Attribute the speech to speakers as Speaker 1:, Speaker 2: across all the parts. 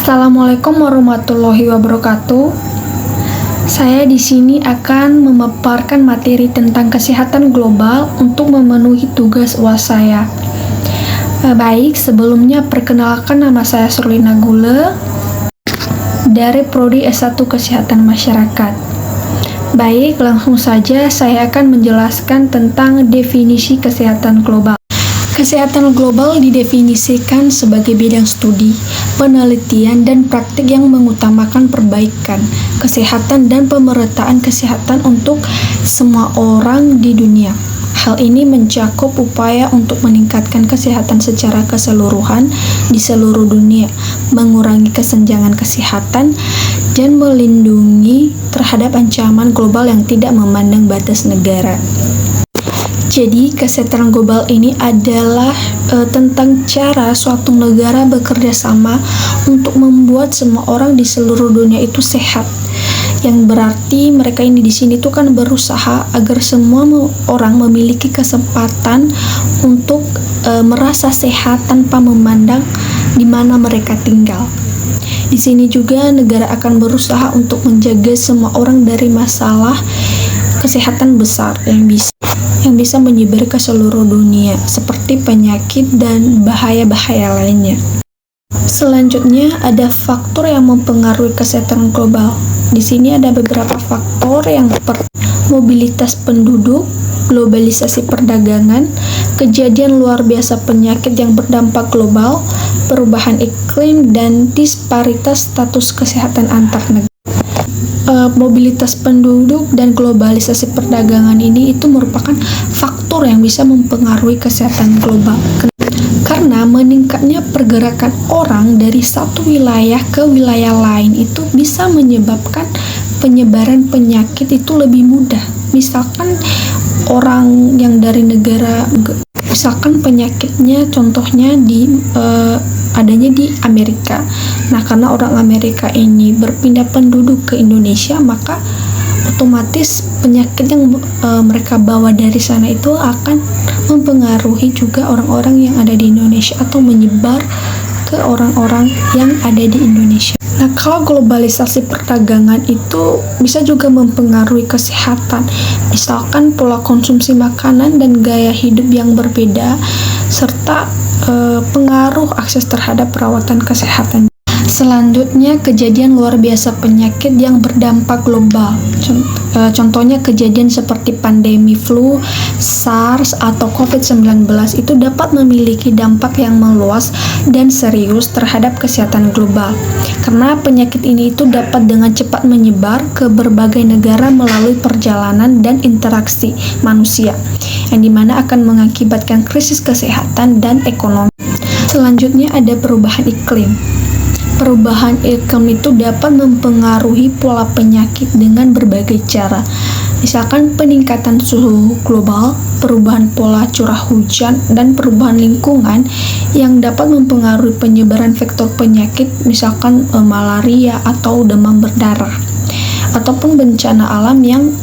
Speaker 1: Assalamualaikum warahmatullahi wabarakatuh. Saya di sini akan memaparkan materi tentang kesehatan global untuk memenuhi tugas UAS saya. Baik, sebelumnya perkenalkan, nama saya Surlina Gule dari Prodi S1 Kesehatan Masyarakat. Baik, langsung saja saya akan menjelaskan tentang definisi kesehatan global. Kesehatan global didefinisikan sebagai bidang studi, penelitian, dan praktik yang mengutamakan perbaikan, kesehatan, dan pemerataan kesehatan untuk semua orang di dunia. Hal ini mencakup upaya untuk meningkatkan kesehatan secara keseluruhan di seluruh dunia, mengurangi kesenjangan kesehatan, dan melindungi terhadap ancaman global yang tidak memandang batas negara. Jadi, kesehatan global ini adalah tentang cara suatu negara bekerja sama untuk membuat semua orang di seluruh dunia itu sehat. Yang berarti mereka ini di sini tuh kan berusaha agar semua orang memiliki kesempatan untuk merasa sehat tanpa memandang di mana mereka tinggal. Di sini juga negara akan berusaha untuk menjaga semua orang dari masalah kesehatan besar yang bisa menyebar ke seluruh dunia, seperti penyakit dan bahaya-bahaya lainnya. Selanjutnya, ada faktor yang mempengaruhi kesehatan global. Di sini ada beberapa faktor yang mobilitas penduduk, globalisasi perdagangan, kejadian luar biasa penyakit yang berdampak global, perubahan iklim, dan disparitas status kesehatan antar negara. Mobilitas penduduk dan globalisasi perdagangan ini itu merupakan faktor yang bisa mempengaruhi kesehatan global. Karena meningkatnya pergerakan orang dari satu wilayah ke wilayah lain itu bisa menyebabkan penyebaran penyakit itu lebih mudah. Misalkan orang yang dari negara, misalkan penyakitnya contohnya adanya di Amerika. Nah, karena orang Amerika ini berpindah penduduk ke Indonesia, maka otomatis penyakit yang mereka bawa dari sana itu akan mempengaruhi juga orang-orang yang ada di Indonesia atau menyebar ke orang-orang yang ada di Indonesia. Nah, kalau globalisasi perdagangan itu bisa juga mempengaruhi kesehatan. Misalkan pola konsumsi makanan dan gaya hidup yang berbeda, serta pengaruh akses terhadap perawatan kesehatan. Selanjutnya, kejadian luar biasa penyakit yang berdampak global. Contohnya kejadian seperti pandemi flu, SARS, atau COVID-19 itu dapat memiliki dampak yang meluas dan serius terhadap kesehatan global. Karena penyakit ini itu dapat dengan cepat menyebar ke berbagai negara melalui perjalanan dan interaksi manusia, yang dimana akan mengakibatkan krisis kesehatan dan ekonomi. Selanjutnya ada perubahan iklim. Perubahan iklim itu dapat mempengaruhi pola penyakit dengan berbagai cara. Misalkan peningkatan suhu global, perubahan pola curah hujan, dan perubahan lingkungan yang dapat mempengaruhi penyebaran vektor penyakit, misalkan malaria atau demam berdarah. Ataupun bencana alam yang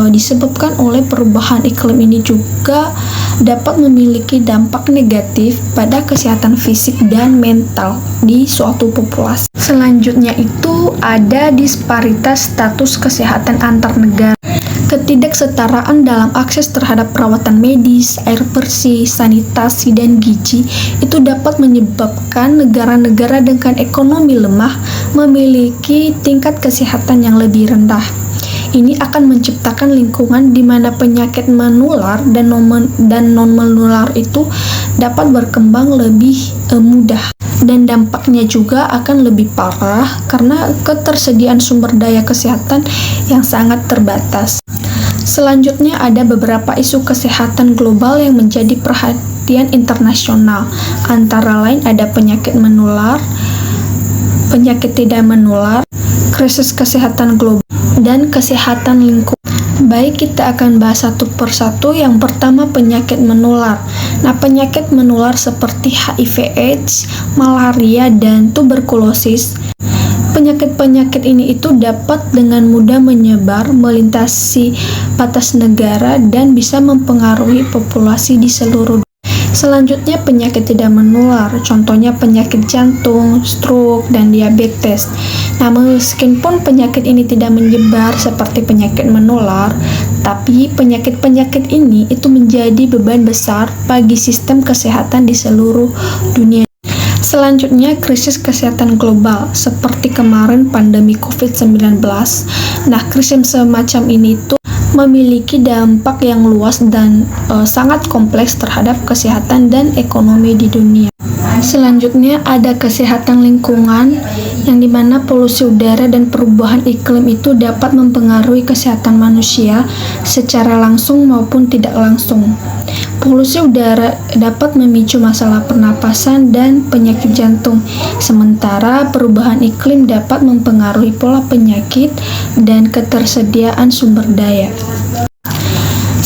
Speaker 1: disebabkan oleh perubahan iklim ini juga dapat memiliki dampak negatif pada kesehatan fisik dan mental di suatu populasi. Selanjutnya itu ada disparitas status kesehatan antar negara. Ketidaksetaraan dalam akses terhadap perawatan medis, air bersih, sanitasi, dan gizi itu dapat menyebabkan negara-negara dengan ekonomi lemah memiliki tingkat kesehatan yang lebih rendah. Ini akan menciptakan lingkungan di mana penyakit menular dan non-menular itu dapat berkembang lebih mudah, dan dampaknya juga akan lebih parah karena ketersediaan sumber daya kesehatan yang sangat terbatas. Selanjutnya ada beberapa isu kesehatan global yang menjadi perhatian internasional. Antara lain ada penyakit menular, penyakit tidak menular, krisis kesehatan global, dan kesehatan lingkungan. Baik, kita akan bahas satu persatu. Yang pertama, penyakit menular. Nah, penyakit menular seperti HIV/AIDS, malaria, dan tuberkulosis. Penyakit-penyakit ini itu dapat dengan mudah menyebar, melintasi batas negara, dan bisa mempengaruhi populasi di seluruh dunia. Selanjutnya, penyakit tidak menular, contohnya penyakit jantung, stroke, dan diabetes. Nah, meskipun penyakit ini tidak menyebar seperti penyakit menular, tapi penyakit-penyakit ini itu menjadi beban besar bagi sistem kesehatan di seluruh dunia. Selanjutnya, krisis kesehatan global seperti kemarin pandemi COVID-19. Nah, krisis semacam ini itu memiliki dampak yang luas dan sangat kompleks terhadap kesehatan dan ekonomi di dunia. Selanjutnya ada kesehatan lingkungan, yang dimana polusi udara dan perubahan iklim itu dapat mempengaruhi kesehatan manusia secara langsung maupun tidak langsung. Polusi udara dapat memicu masalah pernapasan dan penyakit jantung, sementara perubahan iklim dapat mempengaruhi pola penyakit dan ketersediaan sumber daya.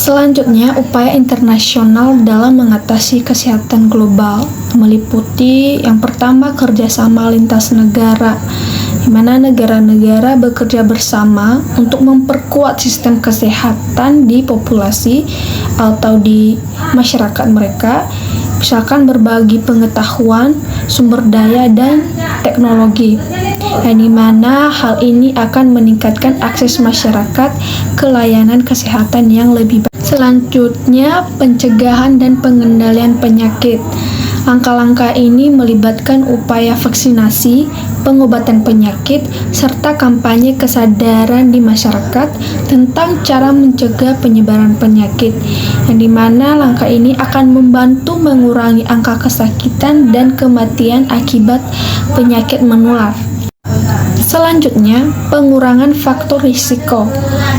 Speaker 1: Selanjutnya, upaya internasional dalam mengatasi kesehatan global meliputi yang pertama kerjasama lintas negara, di mana negara-negara bekerja bersama untuk memperkuat sistem kesehatan di populasi atau di masyarakat mereka, misalkan berbagi pengetahuan, sumber daya, dan teknologi, yang dimana hal ini akan meningkatkan akses masyarakat ke layanan kesehatan yang lebih baik. Selanjutnya, pencegahan dan pengendalian penyakit. Langkah-langkah ini melibatkan upaya vaksinasi, pengobatan penyakit, serta kampanye kesadaran di masyarakat tentang cara mencegah penyebaran penyakit, yang dimana langkah ini akan membantu mengurangi angka kesakitan dan kematian akibat penyakit menular. Selanjutnya, pengurangan faktor risiko.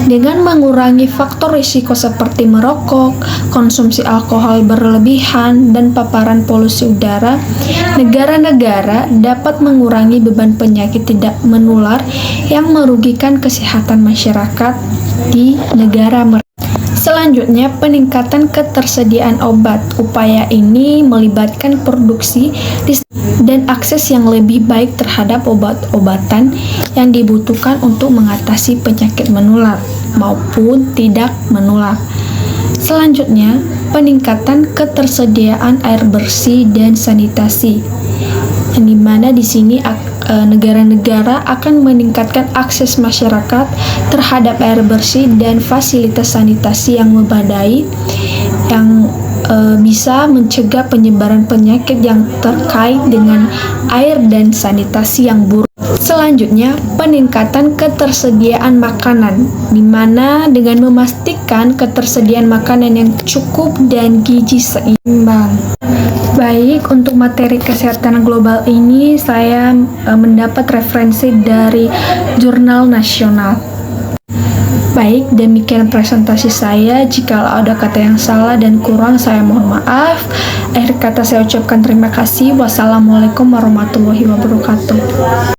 Speaker 1: Dengan mengurangi faktor risiko seperti merokok, konsumsi alkohol berlebihan, dan paparan polusi udara, negara-negara dapat mengurangi beban penyakit tidak menular yang merugikan kesehatan masyarakat di negara mereka. Selanjutnya, peningkatan ketersediaan obat. Upaya ini melibatkan produksi dan akses yang lebih baik terhadap obat-obatan yang dibutuhkan untuk mengatasi penyakit menular maupun tidak menular. Selanjutnya, peningkatan ketersediaan air bersih dan sanitasi, yang dimana di sini negara-negara akan meningkatkan akses masyarakat terhadap air bersih dan fasilitas sanitasi yang memadai, yang bisa mencegah penyebaran penyakit yang terkait dengan air dan sanitasi yang buruk. Selanjutnya, peningkatan ketersediaan makanan, di mana dengan memastikan ketersediaan makanan yang cukup dan gizi seimbang. Baik, untuk materi kesehatan global ini saya mendapat referensi dari jurnal nasional. Baik, demikian presentasi saya. Jika ada kata yang salah dan kurang, saya mohon maaf. Akhir kata saya ucapkan terima kasih. Wassalamualaikum warahmatullahi wabarakatuh.